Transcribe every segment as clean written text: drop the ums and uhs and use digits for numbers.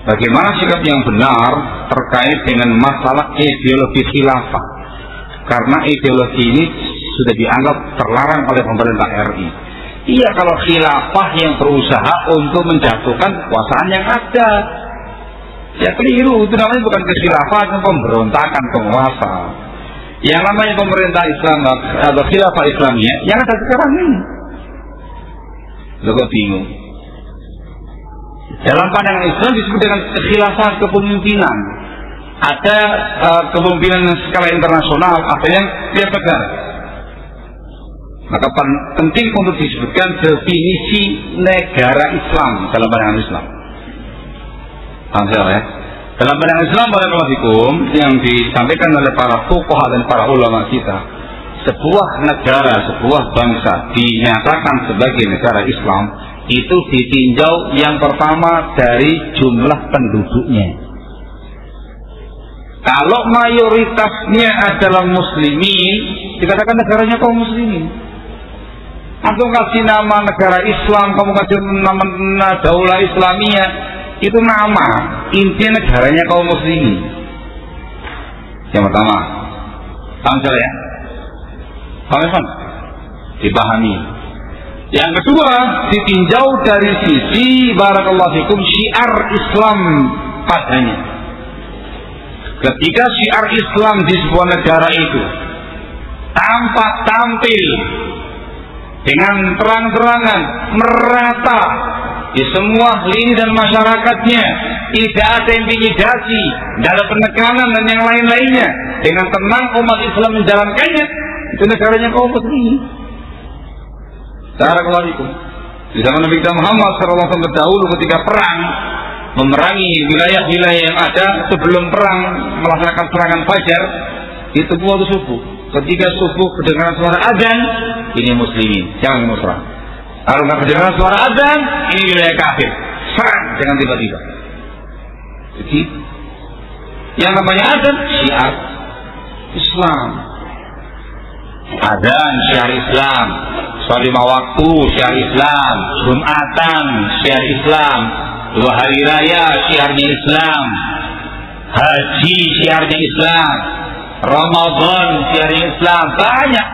Bagaimana sikap yang benar terkait dengan masalah ideologi khilafah? Karena ideologi ini sudah dianggap terlarang oleh pemerintah RI. Iya, kalau khilafah yang berusaha untuk menjatuhkan kekuasaan yang ada, ya keliru. Itu namanya bukan kekhilafah, itu pemberontakan penguasa. Yang namanya pemerintah Islam atau khilafah Islamiyah yang ada sekarang ini. Lo kok bingung? Dalam pandangan Islam disebut dengan kekhilafah kepemimpinan. Ada kepemimpinan skala internasional, ada yang tiap negara. Maka penting untuk disebutkan definisi negara Islam dalam pandangan Islam. Paham ya? Dalam pandangan Islam, barakallahu yang disampaikan oleh para fuqaha dan para ulama kita, sebuah negara, sebuah bangsa dinyatakan sebagai negara Islam itu ditinjau yang pertama dari jumlah penduduknya. Kalau mayoritasnya adalah muslimin, dikatakan negaranya kaum muslimin. Antum kasih nama negara Islam, kamu kasih nama daulah Islamiyah, itu nama, intinya negaranya kaum muslimin. Yang pertama, paham ya? Paham? Dipahami. Yang kedua, ditinjau dari sisi barakallahu fikum syiar Islam padanya. Ketika syiar Islam di sebuah negara itu tampak tampil dengan terang-terangan merata di semua lini dan masyarakatnya, tidak ada intimidasi, tidak ada penekanan dan yang lain-lainnya, dengan tenang umat Islam menjalankannya, itu negaranya kaum muslimin. Assalamualaikum. Di zaman Nabi Muhammad SAW terdahulu ketika perang memerangi wilayah-wilayah yang ada, sebelum perang melaksanakan serangan fajar itu waktu subuh. Ketika subuh kedengaran suara azan, ini muslimin, jangan musra. Kalau nggak kedengaran suara azan, ini wilayah kafir. Serang jangan tiba-tiba. Jadi yang namanya azan syiar Islam. Azan syiar Islam, sholat 5 waktu syiar Islam, Jumatan syiar Islam, 2 hari raya syiarnya Islam, haji syiarnya Islam, Ramadan syiarnya Islam, banyak.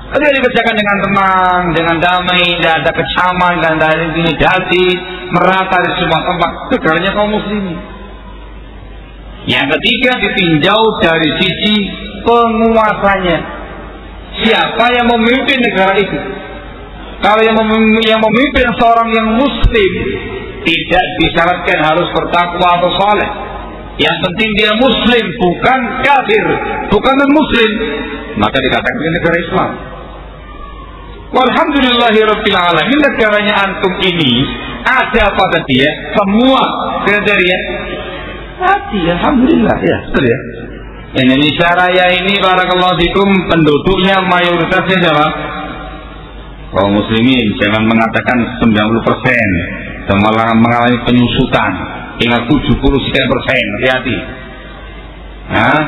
Ketika dikerjakan dengan tenang, dengan damai, tidak ada kecaman, tidak ada intimidasi, merata di semua tempat, negaranya kaum muslimin. Yang ketiga, ditinjau dari sisi penguasanya. Siapa yang memimpin negara itu? Kalau yang memimpin seorang yang muslim, tidak disyaratkan harus bertakwa atau saleh. Yang penting dia muslim, bukan kafir, bukan non-muslim, maka dikatakan negara Islam. Walhamdulillahirabbil alamin, negaranya antum ini ada pada dia semua kriteria tadi. Alhamdulillah ya, betul ya. Indonesia Raya ini barakallahu fikum penduduknya mayoritasnya siapa? Kaum muslimin. Jangan mengatakan 90%, malah mengalami penyusutan hingga 70 sekian persen. Hati-hati. Nah,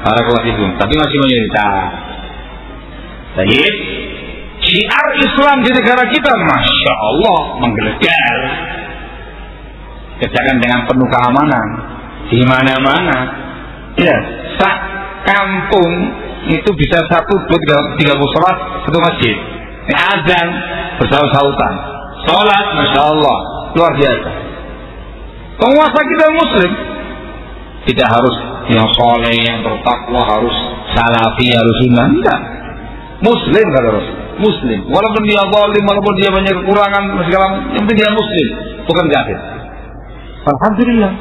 barakallahu fikum. Tapi masih mayoritas. Baik. Syiar Islam di negara kita, masya Allah, menggelegar. Kerjakan dengan penuh keamanan di mana-mana. Ya, kampung itu bisa 1-2-3 sholat satu masjid. Azan bersaut-sautan, sholat, masya Allah, luar biasa. Penguasa kita muslim, tidak harus yang soleh, yang bertakwa, harus salafi, harus sunnah, tidak. Muslim kata Rasul, muslim. Walaupun dia zalim, walaupun dia banyak kekurangan, segala macam, yang penting dia muslim, bukan kafir. Alhamdulillah.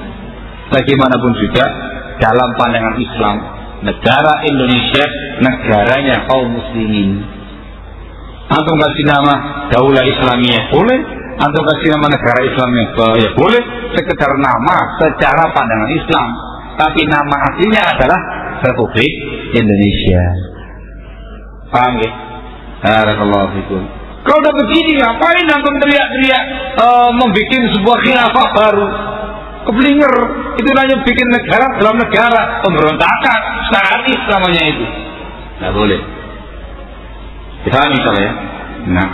Bagaimanapun juga dalam pandangan Islam, negara Indonesia negaranya kaum muslimin. Antum kasih nama daulah Islamiyah boleh, antum kasih nama negara Islamiyah ya boleh, sekedar nama secara pandangan Islam, tapi nama aslinya adalah Republik Indonesia. Paham ya? Barakallahu fikum. Kalau udah begini, ngapain antum teriak-teriak membuat sebuah khilafah baru? Keblinger, itu hanya bikin negara dalam negara, pemberontakan, syariat namanya itu. Nggak boleh. Kita misalnya, nah.